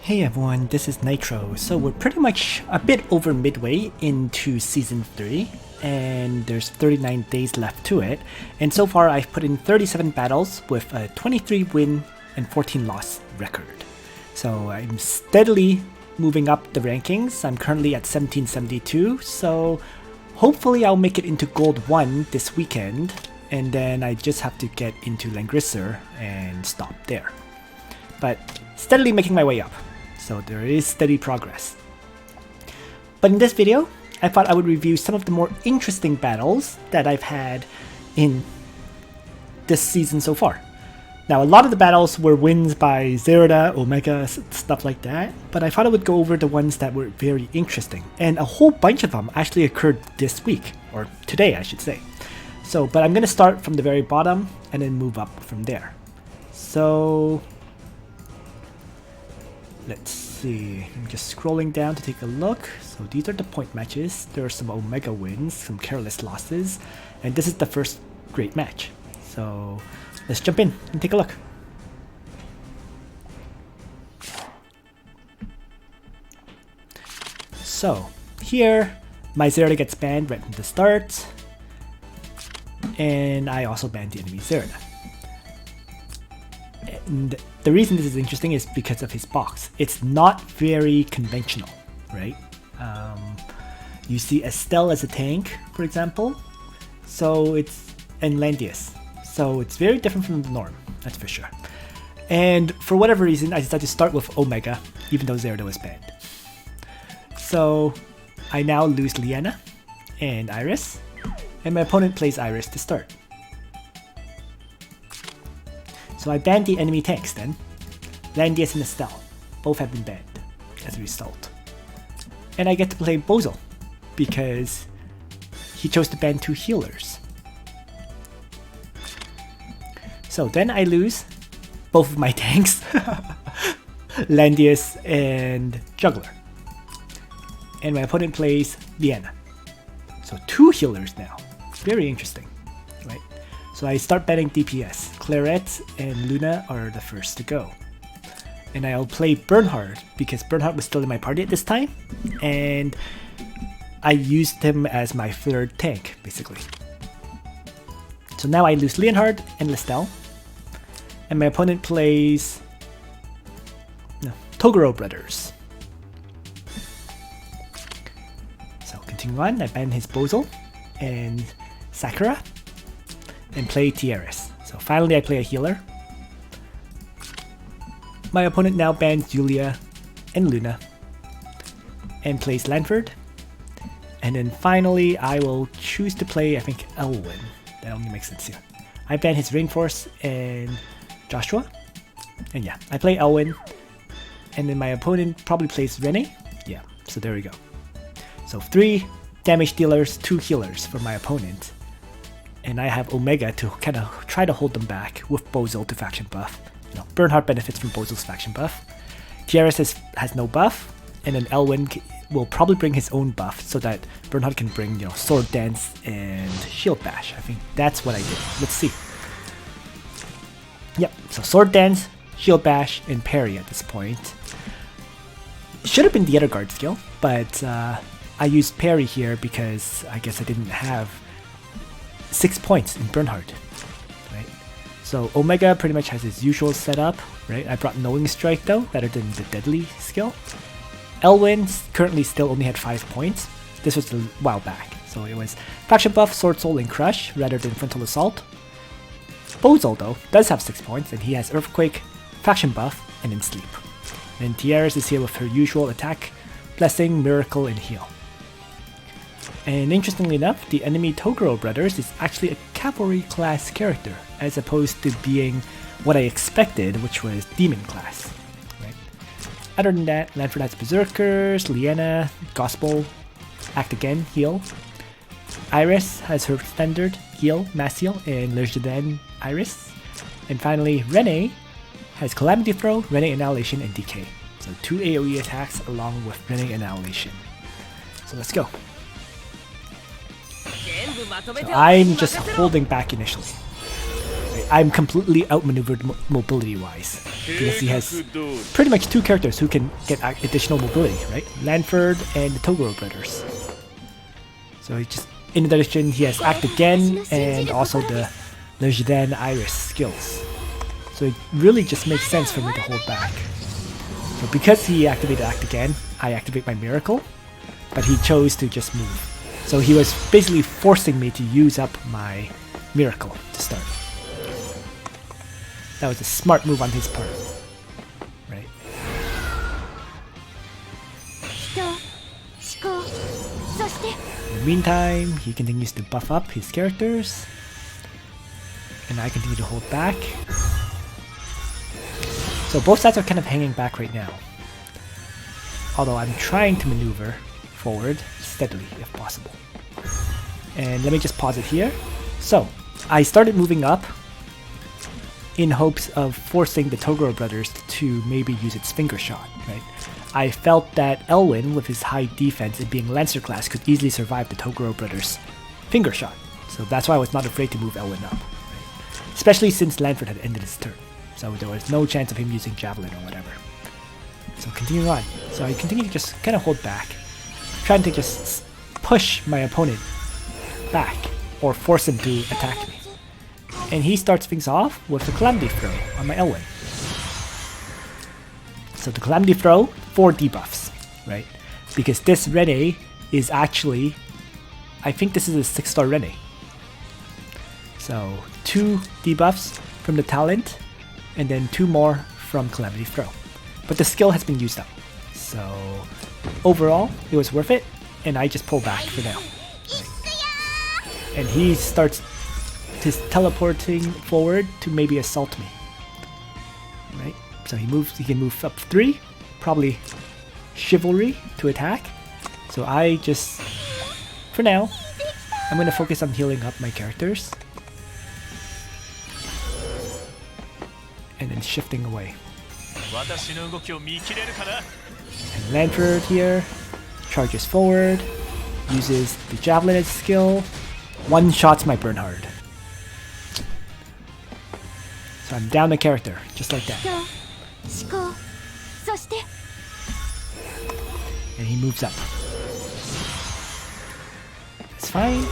Hey everyone, this is Nitro. So we're pretty much a bit over midway into Season 3, and there's 39 days left to it. And so far I've put in 37 battles with a 23 win and 14 loss record. So I'm steadily moving up the rankings. I'm currently at 1772, so hopefully I'll make it into Gold 1 this weekend, and then I just have to get into Langrisser and stop there. But steadily making my way up. So there is steady progress. But in this video, I thought I would review some of the more interesting battles that I've had in this season so far. Now, a lot of the battles were wins by Erode, Omega, stuff like that, but I thought I would go over the ones that were very interesting. And a whole bunch of them actually occurred this week, or today I should say. So, but I'm going to start from the very bottom and then move up from there. So let's see, I'm just scrolling down to take a look. So these are the point matches. There are some Omega wins, some careless losses, and this is the first great match. So let's jump in and take a look. So here, my Erode gets banned right from the start, and I also banned the enemy Erode. And the reason this is interesting is because of his box. It's not very conventional, right? You see Estelle as a tank, for example, so it's and Landius, so it's very different from the norm, that's for sure. And for whatever reason, I decided to start with Omega, even though Erode was banned. So I now lose Liana and Iris, and my opponent plays Iris to start. So I banned the enemy tanks then. Landius and Estelle, both have been banned as a result. And I get to play Bozel, because he chose to ban 2 healers. So then I lose both of my tanks, Landius and Juggler. And my opponent plays Liana. So 2 healers now. Very interesting, right? So I start banning DPS. Claret and Luna are the first to go. And I'll play Bernhard because Bernhard was still in my party at this time, and I used him as my 3rd tank, basically. So now I lose Leonhard and Lestel, and my opponent plays Toguro Brothers. So continue on, I ban his Bozel and Sakura, and play Tieris. So finally I play a healer. My opponent now bans Julia and Luna and plays Lanford. And then finally I will choose to play, I think, Elwyn. That only makes sense here. I ban his Rainforce and Joshua. And yeah, I play Elwyn. And then my opponent probably plays Rene. Yeah, so there we go. So 3 damage dealers, 2 healers for my opponent. And I have Omega to kind of try to hold them back with Bozel to faction buff. You know, Bernhard benefits from Bozel's faction buff. Tieris has no buff, and then Elwyn will probably bring his own buff so that Bernhard can bring, you know, Sword Dance and Shield Bash. I think that's what I did. Let's see. Yep, so Sword Dance, Shield Bash, and Parry at this point. It should have been the other guard skill, but I used Parry here because I guess I didn't have 6 points in Bernhard, right? So Omega pretty much has his usual setup, right? I brought Knowing Strike though, better than the Deadly skill. Elwyn currently still only had 5 points. This was a while back, so it was faction buff, Sword Soul, and Crush rather than Frontal Assault. Bozel though does have 6 points, and he has Earthquake, faction buff, and then Sleep. And Tieris is here with her usual attack, Blessing, Miracle, and Heal. And interestingly enough, the enemy Toguro Brothers is actually a cavalry class character, as opposed to being what I expected, which was demon class. Right? Other than that, Lanford has Berserkers, Liana, Gospel, Act Again, Heal. Iris has her standard Heal, Mass Heal, and Lerjadan Iris. And finally, Rene has Calamity Throw, Rene Annihilation, and Decay. So 2 AoE attacks along with Rene Annihilation. So let's go. So I'm just holding back initially. Right? I'm completely outmaneuvered mobility-wise because he has pretty much 2 characters who can get additional mobility, right? Lanford and the Toguro brothers. So he just, in addition, he has Act Again and also the Lejeune Iris skills. So it really just makes sense for me to hold back. So because he activated Act Again, I activate my Miracle, but he chose to just move. So he was basically forcing me to use up my Miracle to start. That was a smart move on his part. Right? In the meantime, he continues to buff up his characters. And I continue to hold back. So both sides are kind of hanging back right now. Although I'm trying to maneuver forward steadily if possible. And let me just pause it here. So I started moving up in hopes of forcing the Toguro brothers to maybe use its finger shot, right? I felt that Elwyn, with his high defense and being Lancer class, could easily survive the Toguro brothers' finger shot. So that's why I was not afraid to move Elwyn up, right? Especially since Lanford had ended his turn. So there was no chance of him using Javelin or whatever. So continuing on. So I continue to just kind of hold back, trying to just push my opponent back or force him to attack me. And he starts things off with the Calamity Throw on my Elwyn. So the Calamity Throw, 4 debuffs, right? Because this Rene is actually, I think this is a 6-star Rene. So 2 debuffs from the talent, and then 2 more from Calamity Throw. But the skill has been used up. So overall, it was worth it, and I just pull back for now. And he starts his teleporting forward to maybe assault me. Right? So he can move up 3, probably Chivalry to attack. So I just, for now, I'm going to focus on healing up my characters. And then shifting away. And Lanford here charges forward, uses the Javelin as skill, one-shots my Bernhard. So I'm down a character, just like that. And he moves up. That's fine.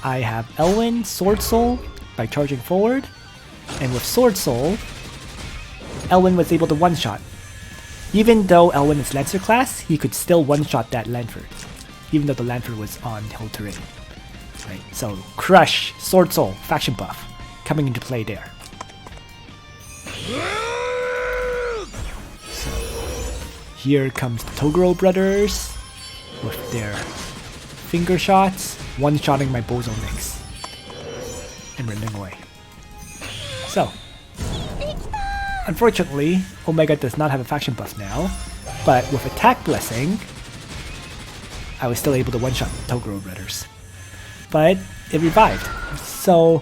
I have Elwyn Sword Soul by charging forward, and with Sword Soul, Elwyn was able to one-shot. Even though Elwyn is Lancer class, he could still one-shot that Lanford, even though the Lanford was on hill terrain. Right? So Crush, Sword Soul, faction buff, coming into play there. So here comes the Toguro brothers with their finger shots, one-shotting my Bozel mix and running away. So unfortunately, Omega does not have a faction buff now, but with Attack Blessing, I was still able to one-shot Toguro brothers. But it revived. So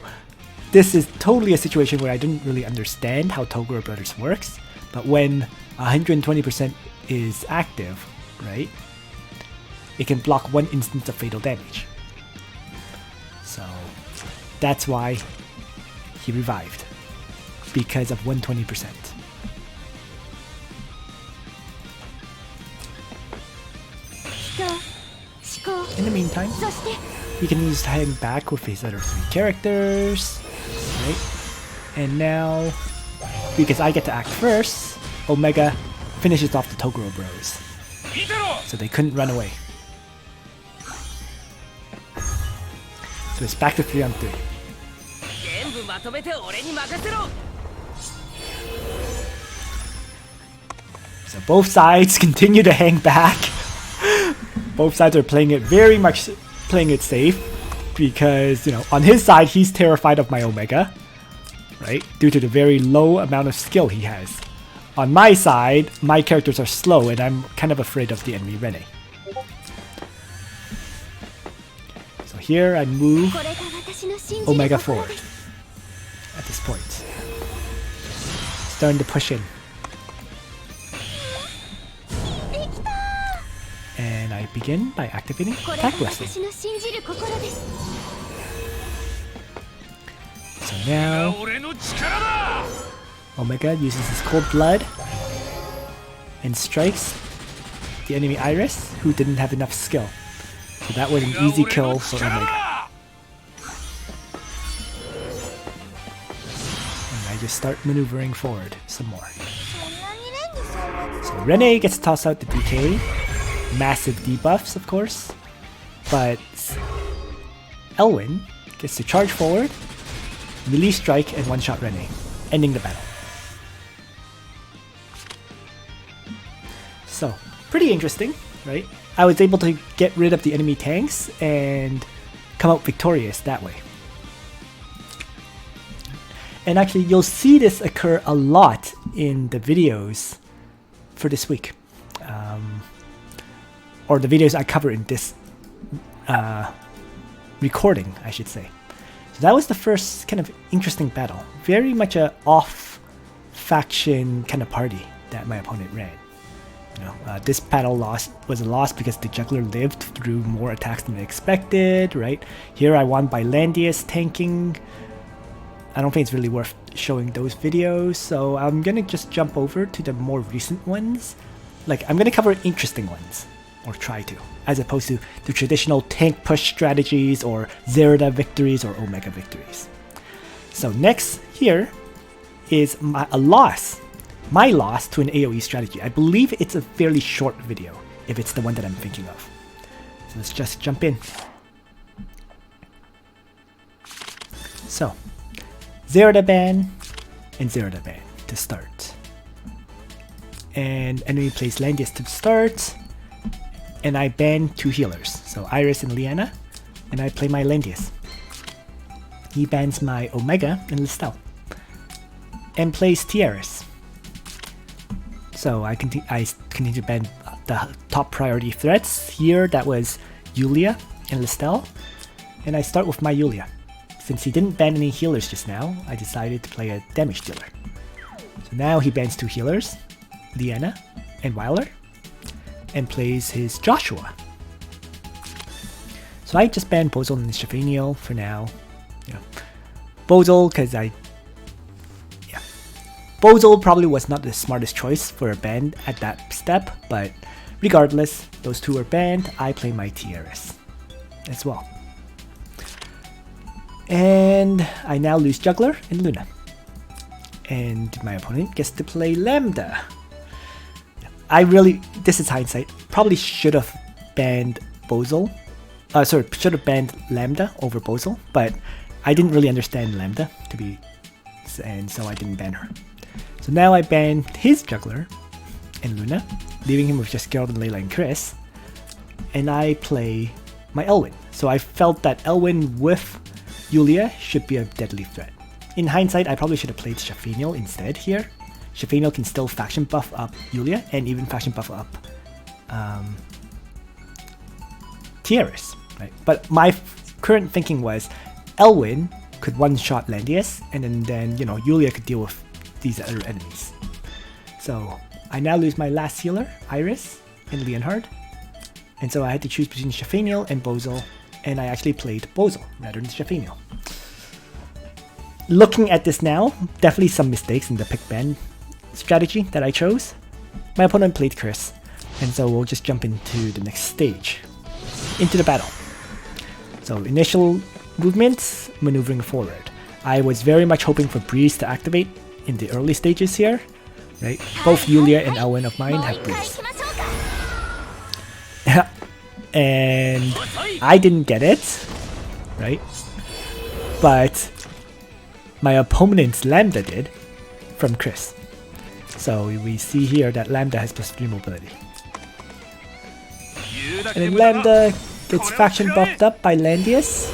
this is totally a situation where I didn't really understand how Toguro brothers works, but when 120% is active, right, it can block 1 instance of fatal damage. So that's why he revived. Because of 120%. In the meantime, he can use hang back with his other 3 characters, right? And now, because I get to act first, Omega finishes off the Toguro bros. So they couldn't run away. So it's back to 3-on-3. So both sides continue to hang back. Both sides are playing it playing it safe because, you know, on his side he's terrified of my Omega, right? Due to the very low amount of skill he has. On my side, my characters are slow and I'm kind of afraid of the enemy Rene. So here I move Omega forward at this point. Starting to push in. And I begin by activating Attack Blessing. So now Omega uses his cold blood and strikes the enemy Iris, who didn't have enough skill. So that was an easy kill for Omega. And I just start maneuvering forward some more. So Rene gets to toss out the DK. Massive debuffs, of course. But Elwyn gets to charge forward, melee strike, and one-shot Rene, ending the battle. So, pretty interesting, right? I was able to get rid of the enemy tanks and come out victorious that way. And actually, you'll see this occur a lot in the videos for this week. Or the videos I cover in this recording, I should say. So that was the first kind of interesting battle. Very much a off-faction kind of party that my opponent ran. You know, this battle was a loss because the juggler lived through more attacks than expected, right? Here I won by Landius tanking. I don't think it's really worth showing those videos, so I'm gonna just jump over to the more recent ones. Like, I'm gonna cover interesting ones, or try to, as opposed to the traditional tank push strategies or Zerda victories or Omega victories. So next here is my loss to an AoE strategy. I believe it's a fairly short video, if it's the one that I'm thinking of. So let's just jump in. So, Zerda ban and Zerda ban to start. And enemy plays Landius to start. And I ban 2 healers, so Iris and Liana, and I play my Landius. He bans my Omega and Listel, and plays Tiaris. So I continue to ban the top priority threats. Here that was Yulia and Listel, and I start with my Yulia. Since he didn't ban any healers just now, I decided to play a damage dealer. So now he bans 2 healers, Liana and Wyler, and plays his Joshua. So I just banned Bozel and Shafaniel for now. You know, Bozel because Bozel probably was not the smartest choice for a ban at that step, but regardless, those 2 are banned. I play my Tiaris as well. And I now lose Juggler and Luna. And my opponent gets to play Lambda. This is hindsight, probably should have banned Bozel. Should have banned Lambda over Bozel, but I didn't really understand Lambda, and so I didn't ban her. So now I ban his Juggler and Luna, leaving him with just Geralt and Layla and Chris, and I play my Elwyn. So I felt that Elwyn with Yulia should be a deadly threat. In hindsight, I probably should have played Shafaniel instead here. Shafaniel can still faction buff up Yulia and even faction buff up Tiaris, right? But my current thinking was Elwyn could one-shot Landius, and then you know, Yulia could deal with these other enemies. So I now lose my last healer, Iris and Leonhard, and so I had to choose between Shafaniel and Bozel, and I actually played Bozel rather than Shafaniel. Looking at this now, definitely some mistakes in the pick ban strategy that I chose. My opponent played Chris, and so we'll just jump into the next stage, into the battle. So initial movements, maneuvering forward. I was very much hoping for Breeze to activate in the early stages here, right? Both Yulia and Elwyn of mine have Breeze. And I didn't get it, right? But my opponent's Lambda did, from Chris. So we see here that Lambda has +3 mobility. And then Lambda gets faction buffed up by Landius.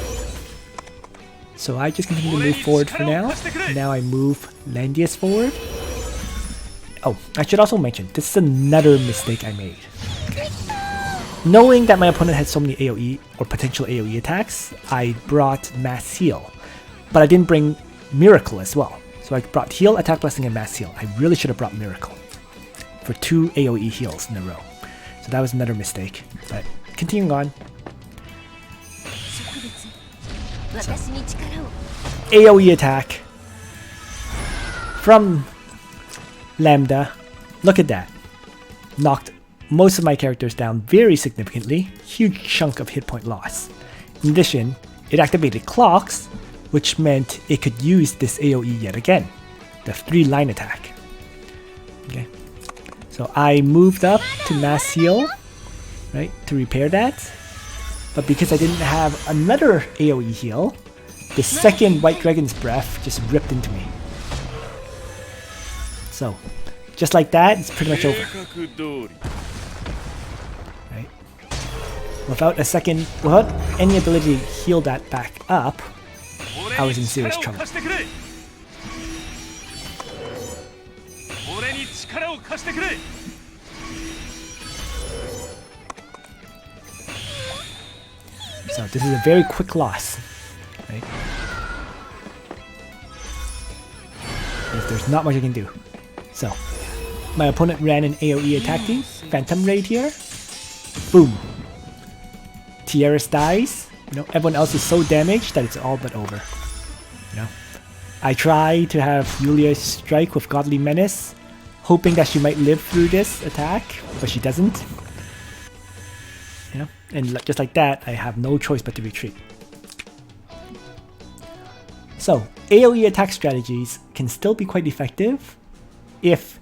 So I just continue to move forward for now. Now I move Landius forward. Oh, I should also mention, this is another mistake I made. Okay. Knowing that my opponent had so many AoE or potential AoE attacks, I brought Mass Heal. But I didn't bring Miracle as well. So I brought Heal, Attack Blessing, and Mass Heal. I really should have brought Miracle for 2 AoE heals in a row. So that was another mistake. But continuing on. So, AoE attack from Lambda. Look at that. Knocked most of my characters down very significantly. Huge chunk of hit point loss. In addition, it activated clocks, which meant it could use this AoE yet again. The 3-line attack. Okay. So I moved up to mass heal, right, to repair that. But because I didn't have another AoE heal, the second White Dragon's Breath just ripped into me. So, just like that, it's pretty much over. Right? Without any ability to heal that back up, I was in serious trouble. So this is a very quick loss, right? There's not much I can do. So my opponent ran an AoE attack team, Phantom Raid here. Boom. Tiaris dies. You know, everyone else is so damaged that it's all but over. You know, I try to have Yulia strike with Godly Menace, hoping that she might live through this attack, but she doesn't. You know, and just like that, I have no choice but to retreat. So, AoE attack strategies can still be quite effective if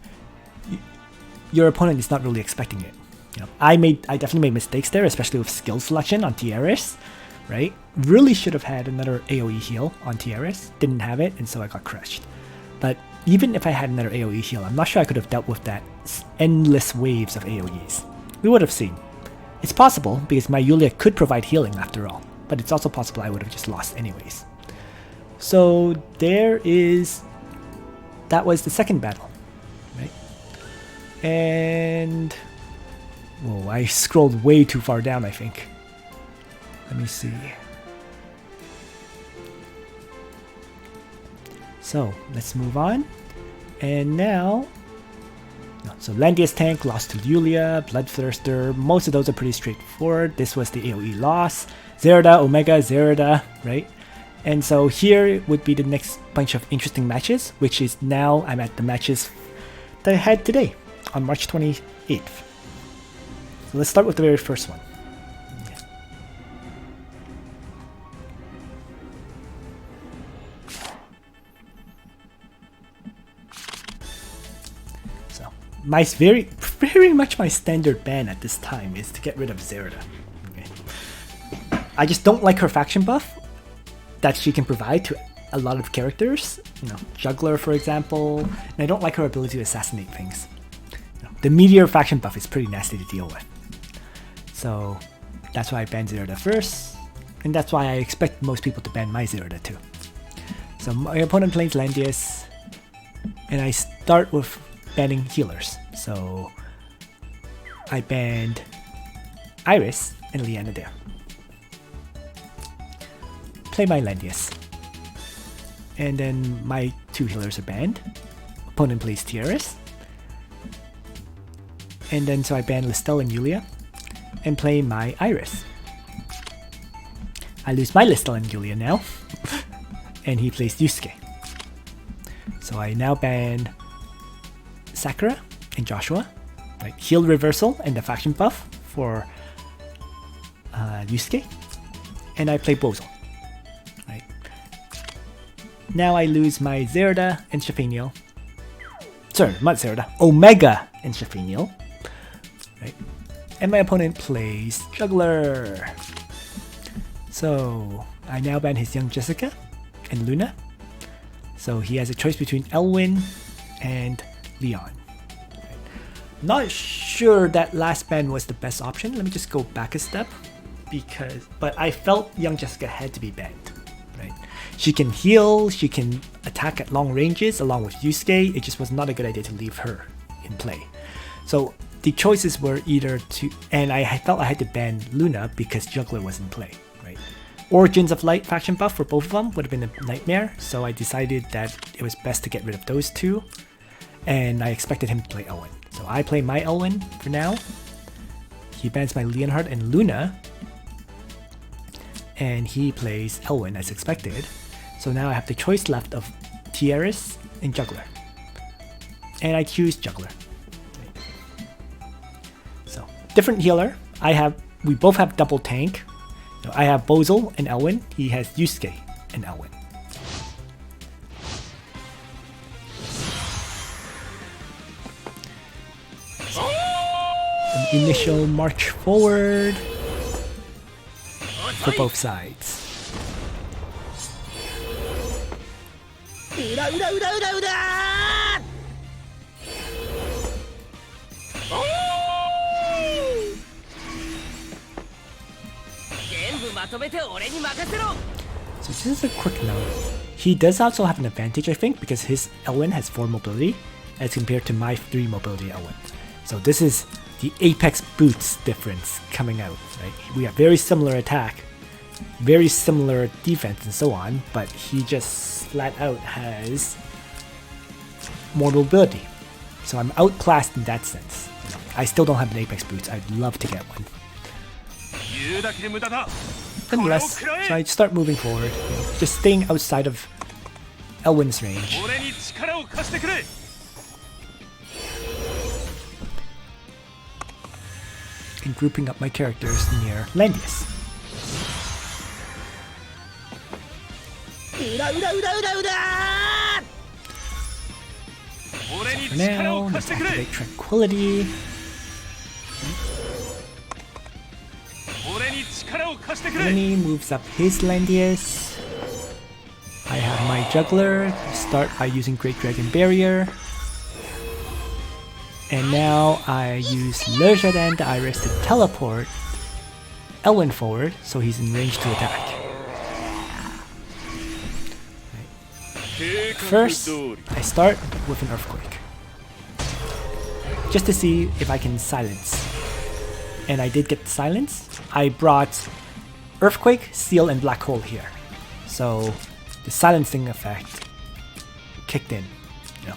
your opponent is not really expecting it. You know, I definitely made mistakes there, especially with skill selection on Tiaris, right? Really should have had another AoE heal on Tiaris, didn't have it, and so I got crushed. But even if I had another AoE heal, I'm not sure I could have dealt with that endless waves of AoEs. We would have seen. It's possible, because my Yulia could provide healing after all, but it's also possible I would have just lost anyways. So that was the second battle, right? And whoa, I scrolled way too far down, I think. Let me see. So let's move on. And now, so Landia's tank lost to Yulia, Bloodthirster. Most of those are pretty straightforward. This was the AoE loss. Zerda, Omega, Zerda, right? And so here would be the next bunch of interesting matches, which is now I'm at the matches that I had today on March 28th. So let's start with the very first one. So my very much my standard ban at this time is to get rid of Zerda. Okay. I just don't like her faction buff that she can provide to a lot of characters, you know, Juggler for example, and I don't like her ability to assassinate things. You know, the Meteor faction buff is pretty nasty to deal with. So that's why I banned Zerda first, and that's why I expect most people to ban my Zerda too. So my opponent plays Landius, and I start with banning healers. So I banned Iris and Liana there. Play my Landius. And then my two healers are banned. Opponent plays Tiaris. And then so I ban Listel and Yulia and play my Iris. I lose my Listel and Yulia now. And he plays Yusuke. So I now ban Sakura and Joshua. Like heal reversal and the faction buff for Yusuke. And I play Bozel. Now I lose my Zerda and Shafaniel. Sorry, not Zerda. Omega and Shafaniel. Right? And my opponent plays Juggler. So I now ban his young Jessica and Luna. So he has a choice between Elwyn and Leon. Right? Not sure that last ban was the best option. Let me just go back a step. But I felt young Jessica had to be banned. She can heal, she can attack at long ranges along with Yusuke. It just was not a good idea to leave her in play. So the choices were either to, and I felt I had to ban Luna because Juggler was in play, right? Origins of Light faction buff for both of them would have been a nightmare, so I decided that it was best to get rid of those two, and I expected him to play Elwyn. So I play my Elwyn for now. He bans my Leonhard and Luna, and he plays Elwyn as expected. So now I have the choice left of Tiaris and Juggler. And I choose Juggler. So, different healer. We both have double tank. So I have Bozel and Elwyn. He has Yusuke and Elwyn. An initial march forward for both sides. So just a quick note, he does also have an advantage, I think, because his Elwyn has 4 mobility as compared to my 3 mobility Elwyn. So this is the apex boots difference coming out, right? We have very similar attack, very similar defense and so on, but he just flat out has more mobility. So I'm outclassed in that sense. I still don't have an apex boots. I'd love to get one. Nonetheless, so I start moving forward, just staying outside of Elwyn's range. And grouping up my characters near Landius. So for now, let's activate Tranquility. Lenny moves up his Landius. I have my Juggler start by using Great Dragon Barrier. And now I use Le Jardin d'Iris to teleport Elwyn forward so he's in range to attack. Right. First, I start with an Earthquake. Just to see if I can silence. And I did get silence. I brought Earthquake, Seal, and Black Hole here. So the silencing effect kicked in. You know.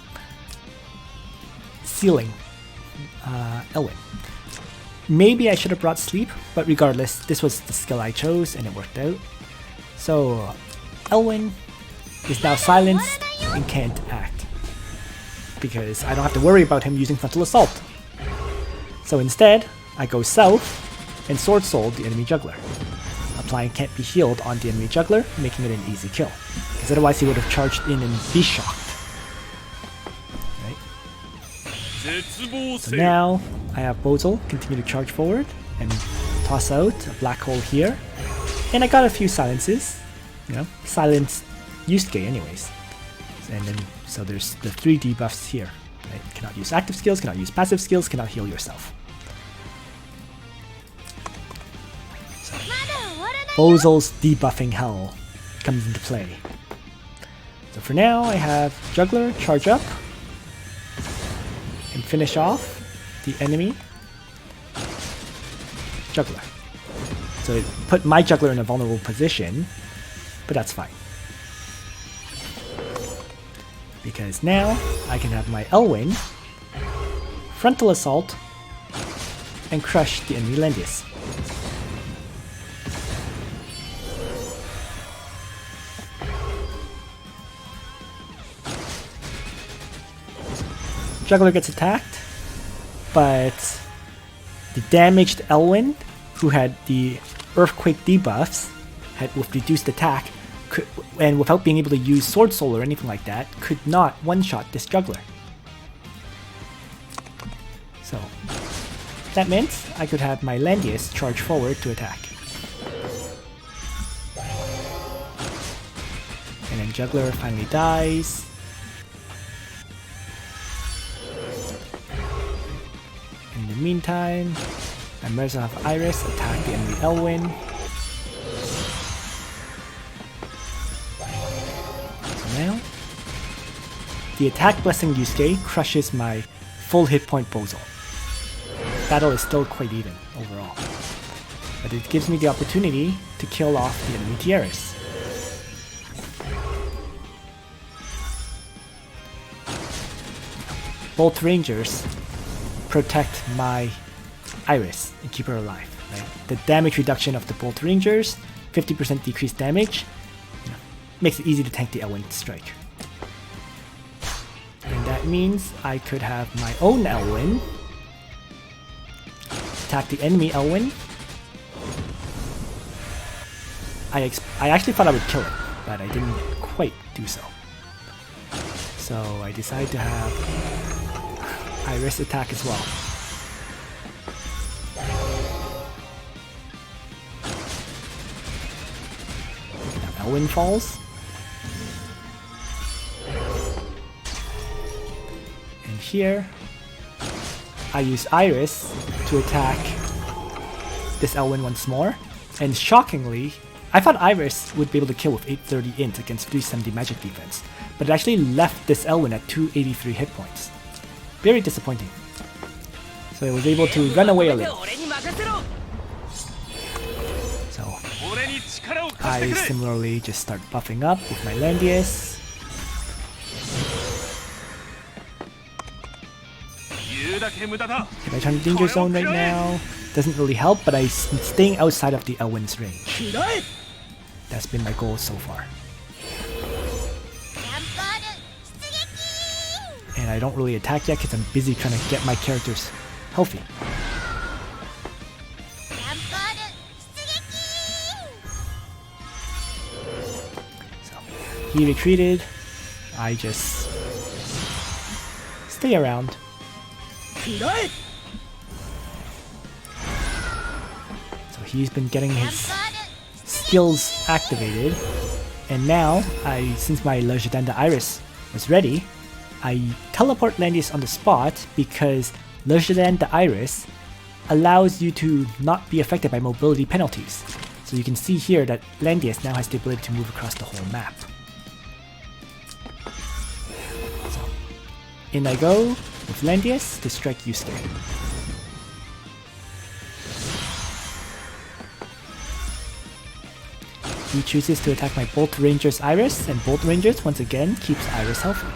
Sealing Elwyn. Maybe I should have brought Sleep, but regardless, this was the skill I chose and it worked out. So Elwyn is now silenced and can't act because I don't have to worry about him using Frontal Assault. So instead, I go south and Sword Soul the enemy Juggler. Applying Can't Be Healed on the enemy Juggler, making it an easy kill. Because otherwise he would have charged in and be shocked. So now I have Bozel continue to charge forward and toss out a Black Hole here. And I got a few silences. You know, silence Yusuke anyways. And then, so there's the 3 debuffs here. Right? Cannot use active skills, cannot use passive skills, cannot heal yourself. So, Bozel's debuffing hell comes into play. So for now I have Juggler charge up and finish off the enemy Juggler. So it put my Juggler in a vulnerable position, but that's fine. Because now I can have my Elwyn Frontal Assault and crush the enemy Landius. Juggler gets attacked, but the damaged Elwyn, who had the Earthquake debuffs, with reduced attack, and without being able to use Sword Soul or anything like that, could not one-shot this Juggler. So, that meant I could have my Landius charge forward to attack. And then Juggler finally dies. In the meantime, I Mirza of Iris attack the enemy Elwyn. So now, the attack blessing Yusuke crushes my full hit point Bozel. Battle is still quite even overall, but it gives me the opportunity to kill off the enemy Tiaris. Both Rangers protect my Iris and keep her alive. Right? The damage reduction of the Bolt Rangers, 50% decreased damage, makes it easy to tank the Elwyn strike. And that means I could have my own Elwyn attack the enemy Elwyn. I actually thought I would kill it, but I didn't quite do so. So I decided to have Iris attack as well. Now Elwyn falls. And here, I use Iris to attack this Elwyn once more. And shockingly, I thought Iris would be able to kill with 830 int against 370 magic defense, but it actually left this Elwyn at 283 hit points. Very disappointing. So I was able to run away a little. So I similarly just start buffing up with my Landius. If I turn danger zone right now, doesn't really help, but I'm staying outside of the Elwyn's range. That's been my goal so far. And I don't really attack yet because I'm busy trying to get my characters healthy. So he retreated. I just stay around. So he's been getting his skills activated, and now since my Lejadenda Iris was ready, I teleport Landius on the spot because Lejadenda Iris allows you to not be affected by mobility penalties. So you can see here that Landius now has the ability to move across the whole map. So in I go with Landius to strike Yusuke. He chooses to attack my Bolt Ranger's Iris, and Bolt Rangers once again keeps Iris healthy.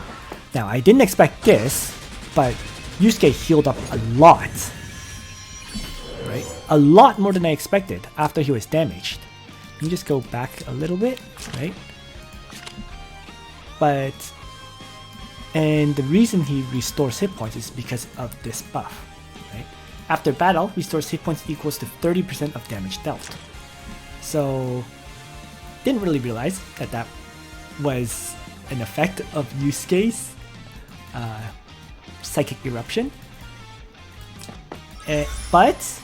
Now I didn't expect this, but Yusuke healed up a lot. Right? A lot more than I expected after he was damaged. Let me just go back a little bit, right? And the reason he restores hit points is because of this buff, right? After battle, restores hit points equals to 30% of damage dealt. So didn't really realize that that was an effect of Yusuke's Psychic Eruption. But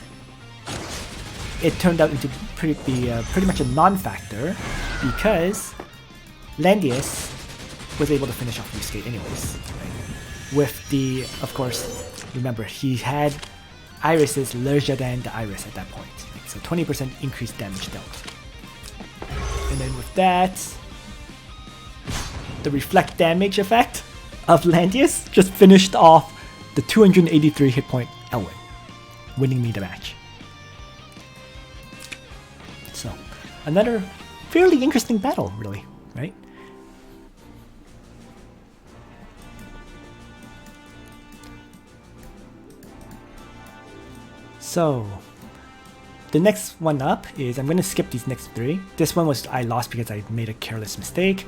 it turned out to pretty much a non-factor because Landius was able to finish off Yusuke anyways. Right? With the, of course, remember he had Iris's Lejadenda Iris at that point. Right? So 20% increased damage dealt. And then with that, the reflect damage effect of Landius just finished off the 283 hit point Elwyn, winning me the match. So, another fairly interesting battle, really, right? So, the next one up is, I'm going to skip these next three. This one was I lost because I made a careless mistake.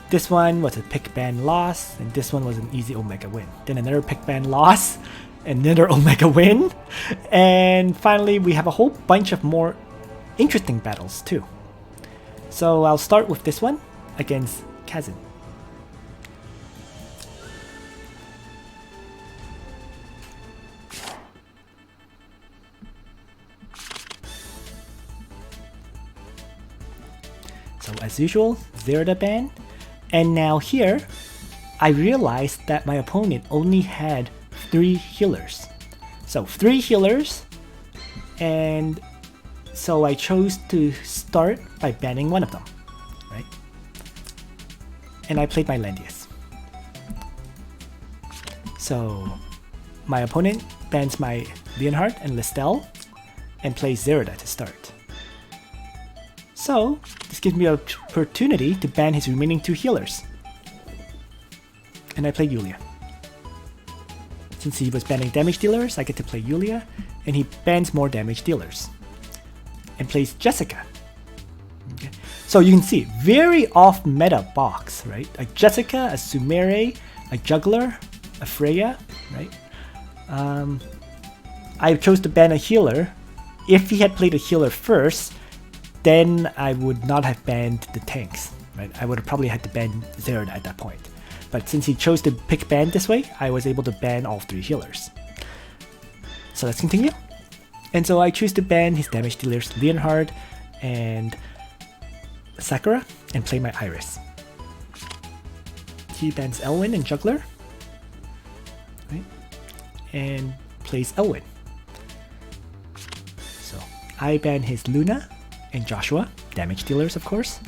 This one was a pick ban loss, and this one was an easy Omega win. Then another pick ban loss, another Omega win, and finally we have a whole bunch of more interesting battles too. So I'll start with this one against Kazan. So as usual, Erode ban. And now here, I realized that my opponent only had 3 healers. So 3 healers, and so I chose to start by banning one of them, right? And I played my Landius. So my opponent bans my Leonhardt and Listel and plays Erode to start. So this gives me an opportunity to ban his remaining 2 healers. And I play Yulia. Since he was banning damage dealers, I get to play Yulia, and he bans more damage dealers. And plays Jessica. Okay. So you can see, very off-meta box, right? A Jessica, a Sumere, a Juggler, a Freya, right? I chose to ban a healer. If he had played a healer first, then I would not have banned the tanks, right? I would have probably had to ban Erode at that point. But since he chose to pick ban this way, I was able to ban all 3 healers. So let's continue. And so I choose to ban his damage dealers Leonhard and Sakura and play my Iris. He bans Elwyn and Juggler, right? And plays Elwyn. So I ban his Luna and Joshua, damage dealers of course,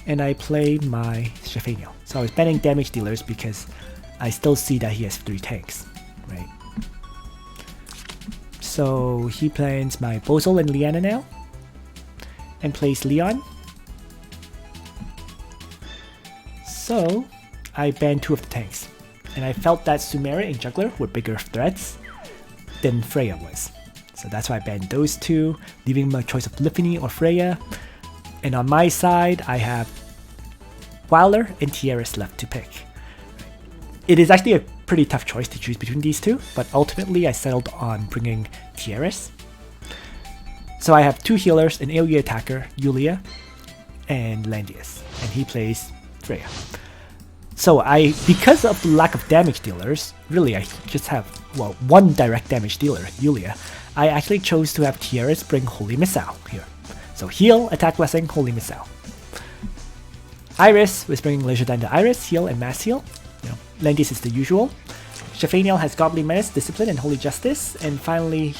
and I play my Shafaniel. So I was banning damage dealers because I still see that he has 3 tanks, right? So he plans my Bozel and Liana now, and plays Leon. So I banned 2 of the tanks, and I felt that Sumere and Juggler were bigger threats than Freya was. So that's why I banned those 2, leaving him a choice of Liffany or Freya. And on my side, I have Wilder and Tieris left to pick. It is actually a pretty tough choice to choose between these 2, but ultimately I settled on bringing Tieris. So I have 2 healers, an AoE attacker, Yulia, and Landius, and he plays Freya. So because of the lack of damage dealers, really I just have, well, 1 direct damage dealer, Yulia, I actually chose to have Tieris bring Holy Missile here. So heal, attack blessing, Holy Missile. Iris was bringing Leisure Time to Iris, heal and mass heal. Landius is the usual. Shafaniel has Godly Menace, Discipline, and Holy Justice. And finally,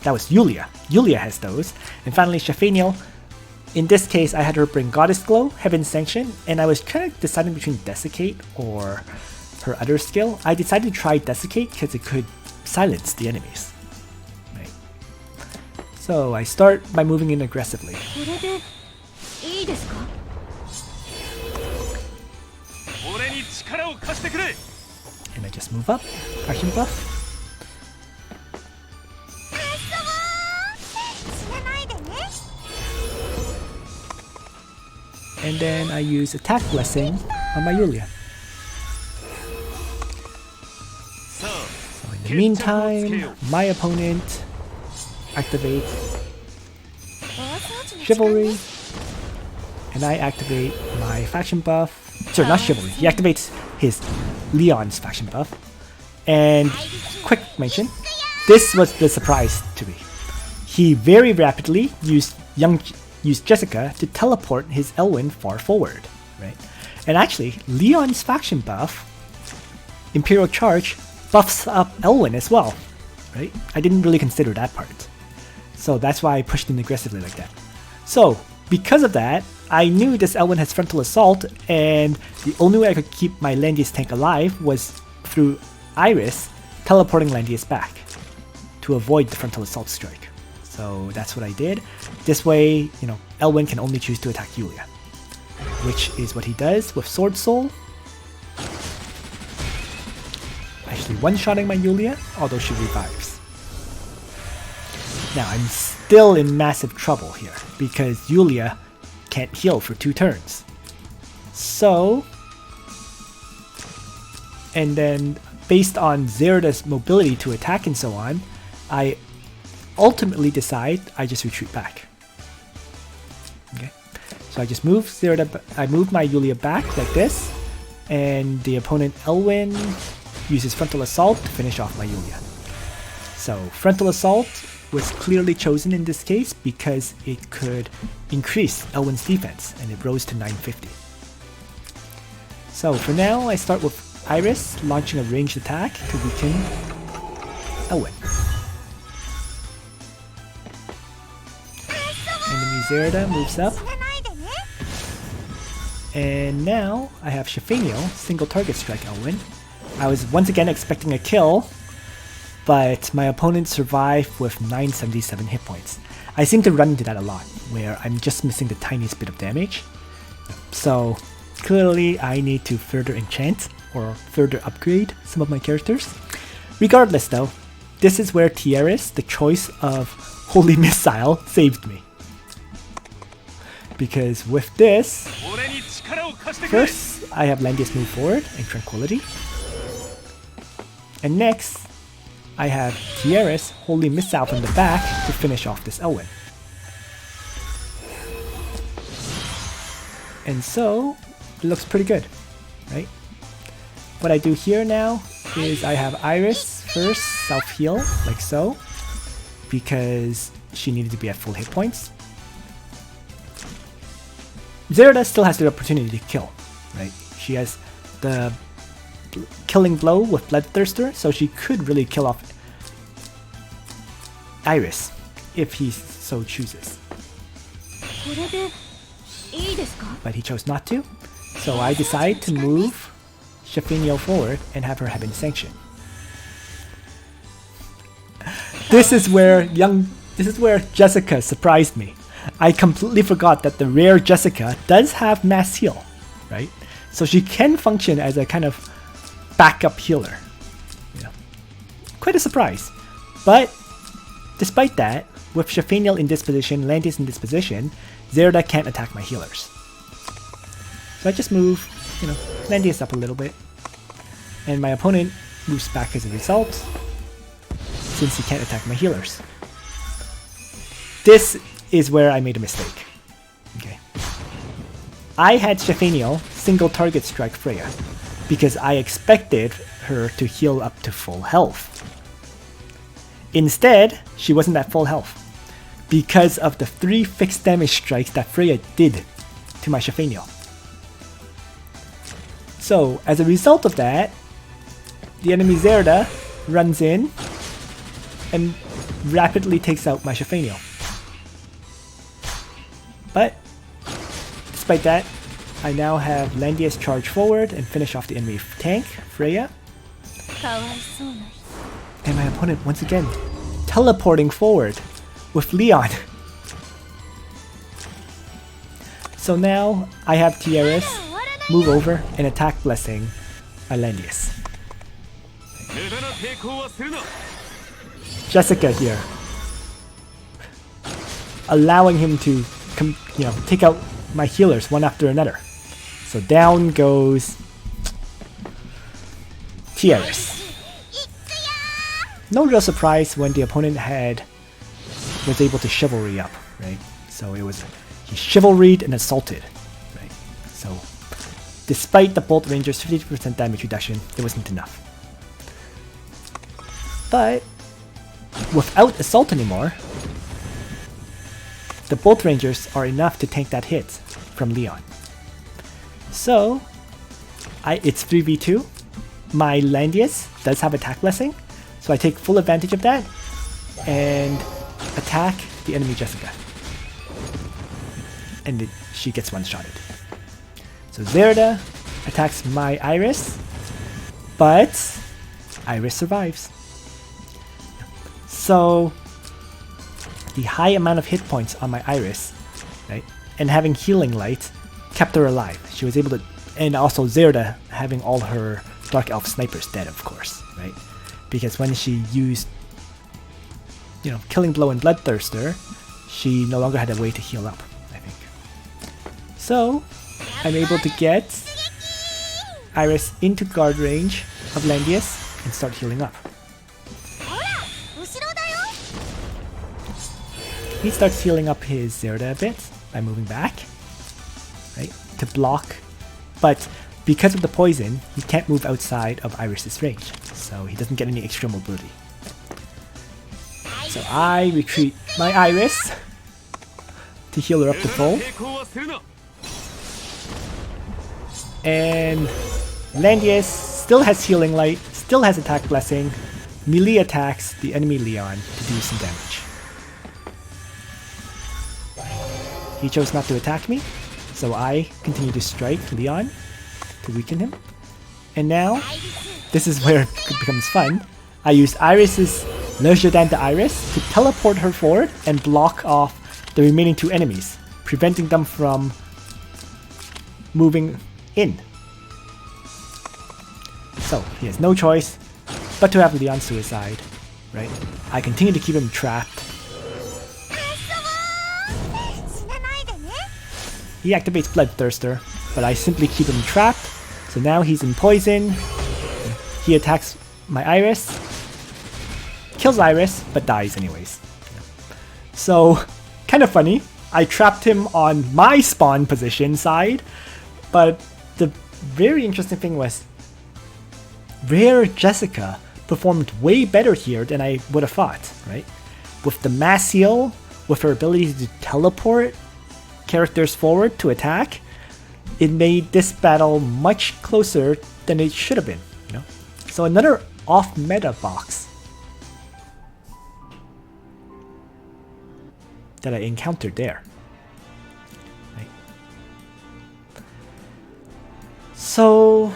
that was Yulia. Yulia has those. And finally, Shafaniel. In this case, I had her bring Goddess Glow, Heaven's Sanction, and I was kind of deciding between Desiccate or her other skill. I decided to try Desiccate because it could silence the enemies. Right. So I start by moving in aggressively. And I just move up, action buff. And then I use attack blessing on my Yulia. So in the meantime, my opponent activates Chivalry, and I activate my faction buff. Sorry, not Chivalry. He activates his Leon's faction buff. And quick mention, this was the surprise to me. He very rapidly used Jessica to teleport his Elwyn far forward, right? And actually, Leon's faction buff, Imperial Charge, buffs up Elwyn as well, right? I didn't really consider that part. So that's why I pushed in aggressively like that. So, because of that, I knew this Elwyn has Frontal Assault, and the only way I could keep my Landius tank alive was through Iris teleporting Landius back to avoid the Frontal Assault strike. So that's what I did. This way, Elwyn can only choose to attack Yulia, which is what he does with Sword Soul. Actually one-shotting my Yulia, although she revives. Now I'm still in massive trouble here because Yulia can't heal for 2 turns. So, and then based on Zeroda's mobility to attack and so on, I ultimately decide I just retreat back. Okay, so I just move I move my Yulia back like this, and the opponent Elwyn uses Frontal Assault to finish off my Yulia. So Frontal Assault was clearly chosen in this case because it could increase Elwyn's defense, and it rose to 950. So for now, I start with Iris launching a ranged attack to weaken Elwyn. Enemy Erode moves up. And now I have Shafaniel single target strike Elwyn. I was once again expecting a kill, but my opponent survived with 977 hit points. I seem to run into that a lot, where I'm just missing the tiniest bit of damage. So clearly I need to further enchant or further upgrade some of my characters. Regardless though, this is where Tieris, the choice of Holy Missile, saved me. Because with this, first I have Landius move forward and Tranquility. And next, I have Tieris Holy Missile from the back to finish off this Elwyn. And so, it looks pretty good, right? What I do here now is I have Iris first self-heal, like so, because she needed to be at full hit points. Zerda still has the opportunity to kill, right? She has the killing blow with Bloodthirster, so she could really kill off Iris if he so chooses. But he chose not to, so I decide to move Shafinio forward and have her Heaven Sanction. This is where Jessica surprised me. I completely forgot that the rare Jessica does have mass heal, right? So she can function as a kind of backup healer. Yeah. Quite a surprise. But despite that, with Shafinio in this position, Landius in this position, Zerda can't attack my healers. So I just move, Landius up a little bit. And my opponent moves back as a result, since he can't attack my healers. This is where I made a mistake. Okay. I had Shafinio single target strike Freya, because I expected her to heal up to full health. Instead, she wasn't at full health, because of the 3 fixed damage strikes that Freya did to my Shafinio. So, as a result of that, the enemy Zerda runs in and rapidly takes out my Shafinio. But, despite that, I now have Landius charge forward and finish off the enemy tank, Freya. And my opponent, once again, teleporting forward with Leon. So now, I have Tieris move over and attack Blessing my Landius. Jessica here, allowing him to take out my healers one after another. So down goes Tieris. No real surprise when the opponent was able to chivalry up, right? So he chivalried and assaulted, right? So despite the Bolt Ranger's 50% damage reduction, it wasn't enough. But without Assault anymore, the Bolt Rangers are enough to tank that hit from Leon. So, it's 3v2. My Landius does have attack blessing, so I take full advantage of that and attack the enemy Jessica. And she gets one-shotted. So Zerda attacks my Iris, but Iris survives. So the high amount of hit points on my Iris, right, and having healing light kept her alive. She was able to, and also Zerda having all her Dark Elf snipers dead, of course, right? Because when she used, Killing Blow and Bloodthirster, she no longer had a way to heal up, I think. So I'm able to get Iris into guard range of Landius and start healing up. He starts healing up his Zerda a bit by moving back, right, to block. But because of the poison, he can't move outside of Iris's range, so he doesn't get any extra mobility. So I retreat my Iris to heal her up to full. And Landius still has healing light, still has attack blessing, melee attacks the enemy Leon to do some damage. He chose not to attack me, so I continue to strike Leon to weaken him. And now, this is where it becomes fun. I use Iris's Le Jardin d'Iris to teleport her forward and block off the remaining 2 enemies, preventing them from moving in. So, he has no choice but to have Leon suicide, right? I continue to keep him trapped. he activates Bloodthirster, but I simply keep him trapped. So now he's in poison. He attacks my Iris, kills Iris, but dies anyways. So, kind of funny. I trapped him on my spawn position side, but the very interesting thing was Rare Jessica performed way better here than I would have thought, right? With the mass heal, with her ability to teleport characters forward to attack, it made this battle much closer than it should have been, you know? So another off-meta box that I encountered there. Right. So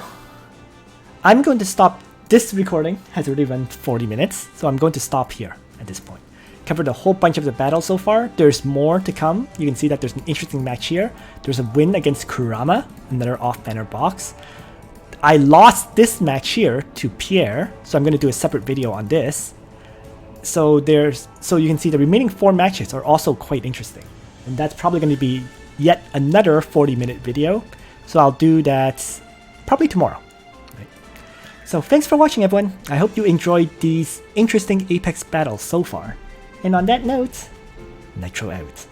I'm going to stop. This recording has already run 40 minutes, so I'm going to stop here at this point. Covered a whole bunch of the battles so far. There's more to come. You can see that there's an interesting match here. There's a win against Kurama, another off-banner box. I lost this match here to Pierre, so I'm going to do a separate video on this. So you can see the remaining 4 matches are also quite interesting. And that's probably going to be yet another 40-minute video. So I'll do that probably tomorrow. Right? So thanks for watching, everyone. I hope you enjoyed these interesting Apex battles so far. And on that note, Nitro out.